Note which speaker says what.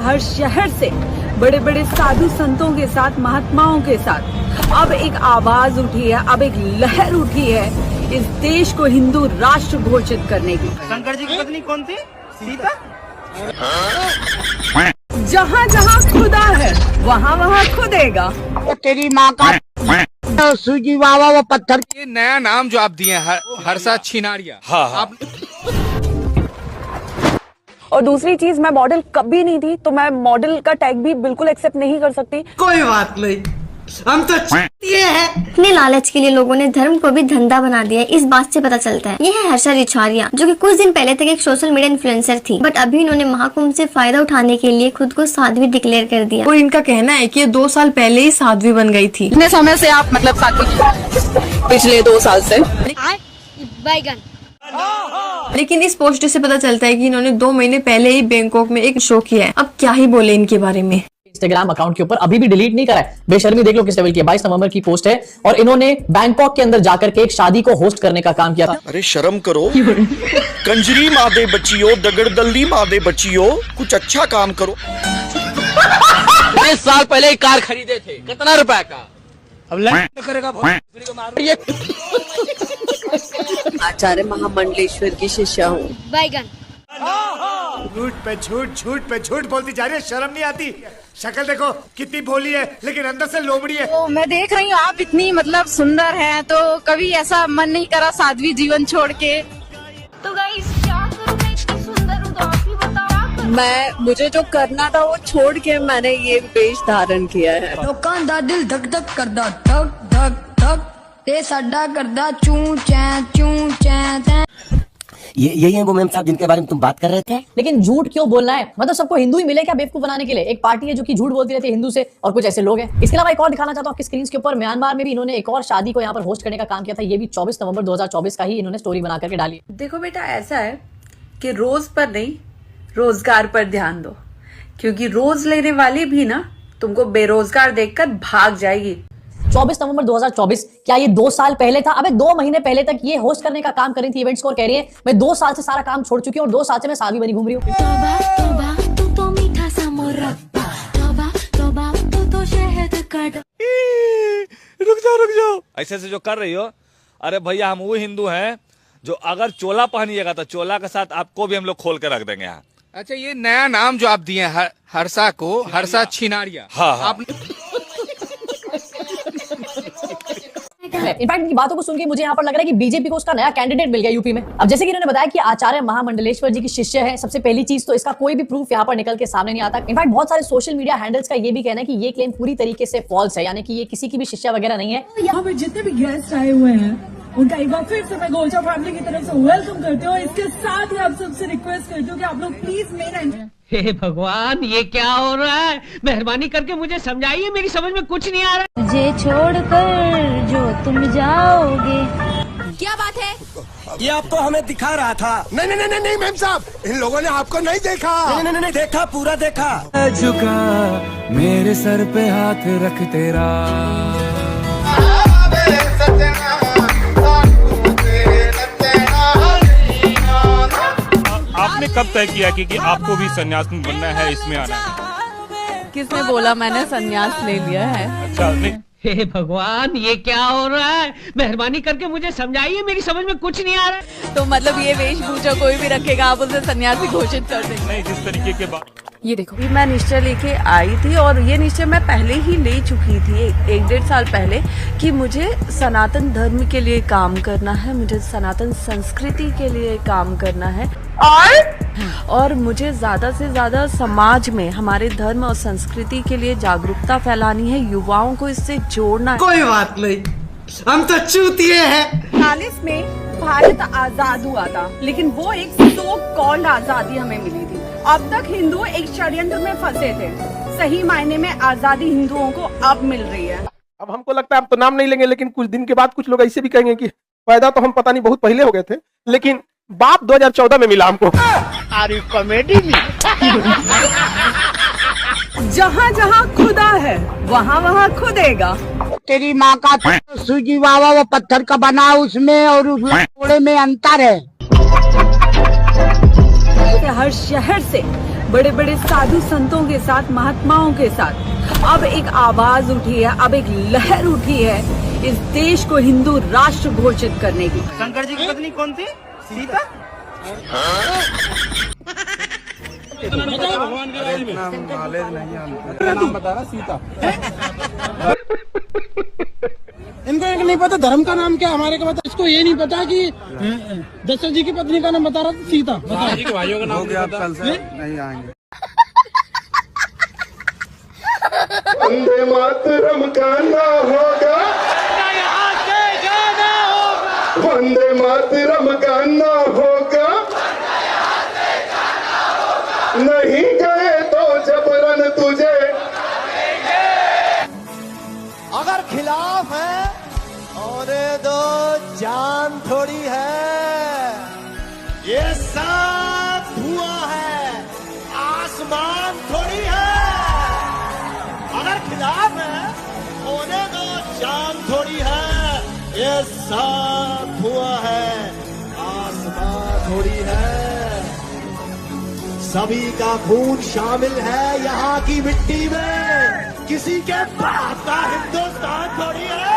Speaker 1: हर शहर से बड़े बड़े साधु संतों के साथ, महात्माओं के साथ अब एक आवाज उठी है, अब एक लहर उठी है इस देश को हिंदू राष्ट्र घोषित करने की।
Speaker 2: शंकर जी की पत्नी कौन थी? सीता।
Speaker 1: जहाँ जहाँ खुदा है वहाँ वहाँ खुदेगा।
Speaker 3: तेरी माँ का सूजी वावा वो पत्थर।
Speaker 4: ये नया नाम जो आप दिए हैं हर्षा छिनारिया। हाँ हाँ।
Speaker 1: और दूसरी चीज, मैं मॉडल कभी नहीं थी, तो मैं मॉडल का टैग भी बिल्कुल एक्सेप्ट नहीं कर सकती।
Speaker 2: कोई बात नहीं, हम तो ये है।
Speaker 5: अपने लालच के लिए लोगों ने धर्म को भी धंधा बना दिया है, इस बात से पता चलता है। ये है हर्षा छिनारिया, जो कि कुछ दिन पहले तक एक सोशल मीडिया इन्फ्लुएंसर थी, बट अभी इन्होंने महाकुंभ से फायदा उठाने के लिए खुद को साध्वी डिक्लेयर कर दिया।
Speaker 6: और इनका कहना है कि ये 2 साल पहले ही साध्वी बन गई थी।
Speaker 1: कितने समय से आप मतलब साध्वी? पिछले 2 साल से।
Speaker 6: लेकिन इस पोस्ट से पता चलता है कि इन्होंने 2 महीने पहले ही बैंकॉक में एक शो किया है। अब क्या ही बोले इनके बारे में।
Speaker 7: इंस्टाग्राम अकाउंट के ऊपर अभी भी डिलीट नहीं करा है। बेशर्मी देख लो किस लेवल की है। 22 नवंबर की पोस्ट है और इन्होंने बैंकॉक के अंदर जाकर के एक शादी को होस्ट करने का काम किया था।
Speaker 8: अरे शर्म करो, कंजरी मादे बच्चियों, दगड़दल्ली मादे बच्चियों, कुछ अच्छा काम करो।
Speaker 9: 20 साल पहले ही कार खरीदे थे, कितना रुपए का?
Speaker 2: अब लड़का करेगा
Speaker 1: आचार्य महामंडलेश्वर की शिष्या हूँ।
Speaker 2: झूठ पे झूठ, झूठ पे झूठ बोलती जा रही है, शर्म नहीं आती? शक्ल देखो कितनी भोली है, लेकिन अंदर से लोमड़ी है।
Speaker 10: तो मैं देख रही हूँ आप इतनी मतलब सुंदर हैं, तो कभी ऐसा मन नहीं करा साध्वी जीवन छोड़ के?
Speaker 5: तो गाइस क्या करूं, मैं इतनी सुंदर हूँ तो आप ही बताओ।
Speaker 1: मुझे जो करना था वो छोड़ के मैंने ये वेश धारण किया है।
Speaker 11: लोकां दा दिल धक धक करदा, धक धक धक, ते साडा करदा चूं चैं।
Speaker 12: यही है वो मैम साहब जिनके बारे में तुम बात कर रहे थे।
Speaker 7: लेकिन झूठ क्यों बोलना है? मतलब सबको हिंदू ही मिले क्या बेवकूफ बनाने के लिए? एक पार्टी है जो कि झूठ बोलती रहती है हिंदू से, और कुछ ऐसे लोग हैं। इसके अलावा एक और दिखाना चाहता हूँ आपकी स्क्रीन के ऊपर। म्यांमार में भी इन्होंने एक और शादी को यहाँ पर होस्ट करने का काम किया था। ये भी 24 नवंबर 2024 का ही इन्होंने स्टोरी बना करके डाली।
Speaker 1: देखो बेटा, ऐसा है कि रोज पर नहीं, रोजगार पर ध्यान दो, क्योंकि रोज लेने वाली भी ना तुमको बेरोजगार देखकर भाग जाएगी।
Speaker 7: 24 नवंबर 2024, क्या ये 2 साल पहले था? अबे 2 महीने पहले तक ये होस्ट करने का काम कर रही थी इवेंट्स को, और कह रही है मैं 2 साल से सारा काम छोड़ चुकी हूँ और 2 साल से मैं साध्वी बनी घूम रही हूँ।
Speaker 4: रुक जाओ, ऐसे से जो कर रही हो। अरे भैया, हम वो हिंदू हैं जो अगर चोला पहनिएगा तो चोला के साथ आपको भी हम लोग खोल के रख देंगे यहाँ। अच्छा, ये नया नाम जो आप दिए हैं हर्षा को, हर्षा छिनारिया। हाँ हाँ।
Speaker 7: इनफैक्ट इनकी बातों को सुन के मुझे यहाँ पर लग रहा है कि बीजेपी को उसका नया कैंडिडेट मिल गया यूपी में। अब जैसे कि इन्होंने बताया कि आचार्य महामंडलेश्वर जी की शिष्य है, सबसे पहली चीज तो इसका कोई भी प्रूफ यहाँ पर निकल के सामने नहीं आता। इनफैक्ट बहुत सारे सोशल मीडिया हैंडल्स का ये भी कहना है कि ये क्लेम पूरी तरीके से फॉल्स है, यानी कि ये किसी की भी शिष्या वगैरह नहीं है।
Speaker 13: यहाँ पे जितने भी गेस्ट आए हुए हैं उनका एक बार फिर से मैं गोलचा फैमिली की तरफ से वेलकम करती हूँ। इसके साथ ही आप सबसे रिक्वेस्ट करती हूँ कि आप लोग प्लीज मेरा।
Speaker 9: हे भगवान, ये क्या हो रहा है? मेहरबानी करके मुझे समझाइए, मेरी समझ में कुछ नहीं आ रहा।
Speaker 5: मुझे छोड़कर जो तुम जाओगे।
Speaker 10: क्या बात है?
Speaker 2: ये आपको हमें दिखा रहा था। नहीं मैम साहब, इन लोगों ने आपको नहीं देखा। नहीं देखा, पूरा देखा।
Speaker 14: झुका मेरे सर पे हाथ रख तेरा।
Speaker 15: आपने कब तय किया कि आपको भी सन्यास बनना है, इसमें आना है?
Speaker 1: किसने बोला मैंने सन्यास ले लिया है?
Speaker 15: अच्छा, नहीं।
Speaker 9: हे भगवान, ये क्या हो रहा है? मेहरबानी करके मुझे समझाइए, मेरी समझ में कुछ नहीं आ रहा।
Speaker 1: तो मतलब ये वेशभूषा कोई भी रखेगा, आप उसे सन्यासी घोषित कर देंगे?
Speaker 15: नहीं, जिस तरीके के बात।
Speaker 1: ये देखो, मैं निश्चय लेके आई थी, और ये निश्चय मैं पहले ही ले चुकी थी 1-1.5 साल पहले, कि मुझे सनातन धर्म के लिए काम करना है, मुझे सनातन संस्कृति के लिए काम करना है, और मुझे ज्यादा से ज्यादा समाज में हमारे धर्म और संस्कृति के लिए जागरूकता फैलानी है, युवाओं को इससे जोड़ना है।
Speaker 2: कोई बात नहीं, हम तो चूतिए हैं।
Speaker 1: 1940 में भारत आजाद हुआ था, लेकिन वो एक सो कॉल्ड आजादी हमें मिली थी। अब तक हिंदू एक षड्यंत्र में फंसे थे। सही मायने में आजादी हिंदुओं को अब मिल रही है।
Speaker 16: अब हमको लगता है, अब तो नाम नहीं लेंगे, लेकिन कुछ दिन के बाद कुछ लोग ऐसे भी कहेंगे कि पैदा तो हम पता नहीं बहुत पहले हो गए थे, लेकिन बाप 2014 में मिला हमको।
Speaker 3: अरे कॉमेडी में
Speaker 1: जहाँ जहाँ खुदा है वहाँ वहाँ खुदेगा।
Speaker 3: तेरी माँ का सूजी वावा वो पत्थर का बना, उसमें और उस लकड़े में अंतर है।
Speaker 1: हर शहर से
Speaker 13: बड़े बड़े साधु संतों के साथ, महात्माओं के साथ अब एक आवाज उठी है, अब एक लहर उठी है इस देश को हिंदू राष्ट्र घोषित करने की।
Speaker 2: शंकर जी की पत्नी कौन थी? सीता।
Speaker 16: भगवान के राज में नाम बता रहा सीता। इनको एक नहीं पता धर्म का नाम क्या, हमारे को पता। इसको ये नहीं पता कि दशरथ जी की पत्नी का नाम बता रहा था सीता। जी के भाइयों का नाम कल से नहीं आएंगे।
Speaker 2: वंदे मातरम गाना होगा, वंदे मातरम गाना होगा, नहीं गए तो जबरन तुझे। अगर खिलाफ है और दो जान थोड़ी है, ये साफ धुआं है, आसमान थोड़ी है। अगर खिलाफ है होने दो जान थोड़ी है, ये साफ धुआं है, आसमान थोड़ी है। सभी का खून शामिल है यहाँ की मिट्टी में, किसी के बाप का हिंदुस्तान थोड़ी है।